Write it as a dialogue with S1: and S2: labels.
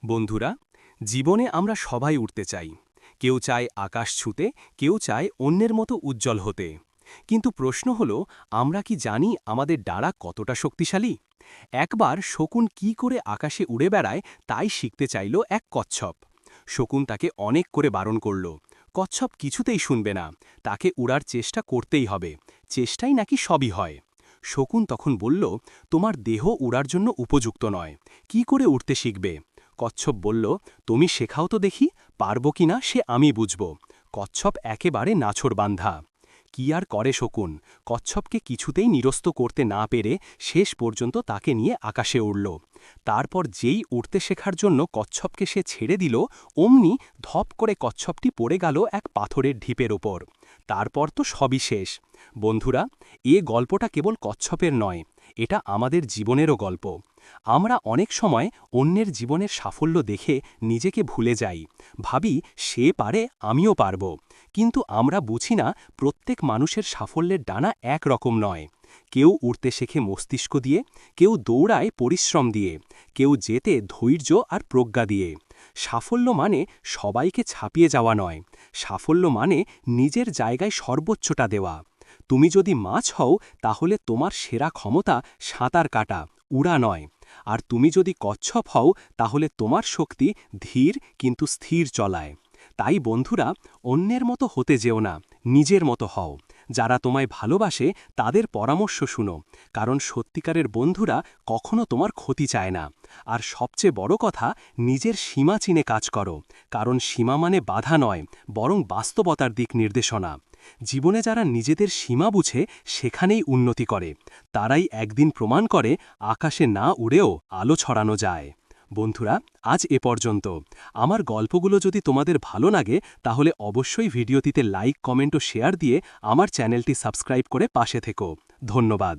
S1: বন্ধুরা, জীবনে আমরা সবাই উড়তে চাই। কেউ চায় আকাশ ছুঁতে, কেউ চায় অন্যের মতো উজ্জ্বল হতে। কিন্তু প্রশ্ন হল, আমরা কি জানি আমাদের ডানা কতটা শক্তিশালী? একবার শকুন কি করে আকাশে উড়ে বেড়ায় তাই শিখতে চাইল এক কচ্ছপ। শকুন তাকে অনেক করে বারণ করল। কচ্ছপ কিছুতেই শুনবে না, তাকে উড়ার চেষ্টা করতেই হবে। চেষ্টাই নাকি সবই হয়। শকুন তখন বলল, তোমার দেহ উড়ার জন্য উপযুক্ত নয়, কি করে উড়তে শিখবে? কচ্ছপ বলল, তুমি শেখাও তো দেখি, পারবো কিনা সে আমি বুঝব। কচ্ছপ একেবারে নাছোড়বান্ধা। কি আর করে শকুন, কচ্ছপকে কিছুতেই নিরস্ত করতে না পেরে শেষ পর্যন্ত তাকে নিয়ে আকাশে উড়ল। তারপর যেই উড়তে শেখার জন্য কচ্ছপকে সে ছেড়ে দিল, অমনি ধপ করে কচ্ছপটি পড়ে গেল এক পাথরের ঢিপের ওপর। তারপর তো সবই শেষ। বন্ধুরা, এ গল্পটা কেবল কচ্ছপের নয়, এটা আমাদের জীবনেরও গল্প। আমরা অনেক সময় অন্যের জীবনের সাফল্য দেখে নিজেকে ভুলে যাই, ভাবি সে পারে আমিও পারব। কিন্তু আমরা বুঝি না, প্রত্যেক মানুষের সাফল্যের ডানা এক রকম নয়। কেউ উড়তে শেখে মস্তিষ্ক দিয়ে, কেউ দৌড়ায় পরিশ্রম দিয়ে, কেউ যেতে ধৈর্য আর প্রজ্ঞা দিয়ে। সাফল্য মানে সবাইকে ছাপিয়ে যাওয়া নয়, সাফল্য মানে নিজের জায়গায় সর্বোচ্চটা দেওয়া। তুমি যদি মাছ হও, তাহলে তোমার সেরা ক্ষমতা সাঁতার কাটা, উড়া নয়। আর তুমি যদি কচ্ছপ হও, তাহলে তোমার শক্তি ধীর কিন্তু স্থির চলায়। তাই বন্ধুরা, অন্যের মতো হতে যেও না, নিজের মতো হও। যারা তোমায় ভালোবাসে তাদের পরামর্শ শুনো, কারণ সত্যিকারের বন্ধুরা কখনো তোমার ক্ষতি চায় না। আর সবচেয়ে বড় কথা, নিজের সীমা চিনে কাজ করো, কারণ সীমা মানে বাধা নয়, বরং বাস্তবতার দিক নির্দেশনা। জীবনে যারা নিজেদের সীমা বুঝে সেখানেই উন্নতি করে, তারাই একদিন প্রমাণ করে আকাশে না উড়েও আলো ছড়ানো যায়। বন্ধুরা, আজ এ পর্যন্ত। আমার গল্পগুলো যদি তোমাদের ভালো লাগে, তাহলে অবশ্যই ভিডিওটিতে লাইক, কমেন্ট ও শেয়ার দিয়ে আমার চ্যানেলটি সাবস্ক্রাইব করে পাশে থেকো। ধন্যবাদ।